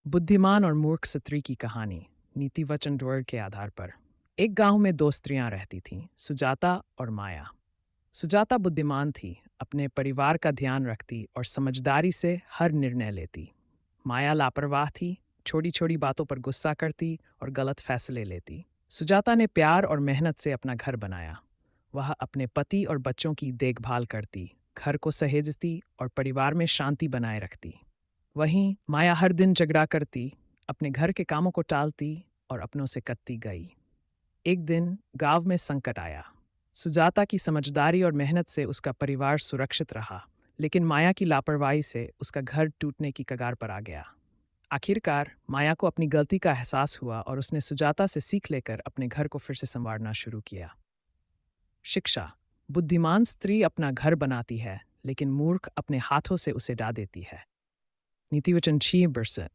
बुद्धिमान और मूर्ख स्त्री की कहानी। नीति वचन ड्रॉअर के आधार पर। एक गांव में दो स्त्रियां रहती थीं, सुजाता और माया। सुजाता बुद्धिमान थी, अपने परिवार का ध्यान रखती और समझदारी से हर निर्णय लेती। माया लापरवाह थी, छोटी छोटी बातों पर गुस्सा करती और गलत फैसले लेती। सुजाता ने प्यार और मेहनत से अपना घर बनाया। वह अपने पति और बच्चों की देखभाल करती, घर को सहेजती और परिवार में शांति बनाए रखती। वहीं माया हर दिन झगड़ा करती, अपने घर के कामों को टालती और अपनों से कटती गई। एक दिन गांव में संकट आया। सुजाता की समझदारी और मेहनत से उसका परिवार सुरक्षित रहा, लेकिन माया की लापरवाही से उसका घर टूटने की कगार पर आ गया। आखिरकार माया को अपनी गलती का एहसास हुआ और उसने सुजाता से सीख लेकर अपने घर को फिर से संवारना शुरू किया। शिक्षा। बुद्धिमान स्त्री अपना घर बनाती है, लेकिन मूर्ख अपने हाथों से उसे ढा देती है। नीति वचन 6%।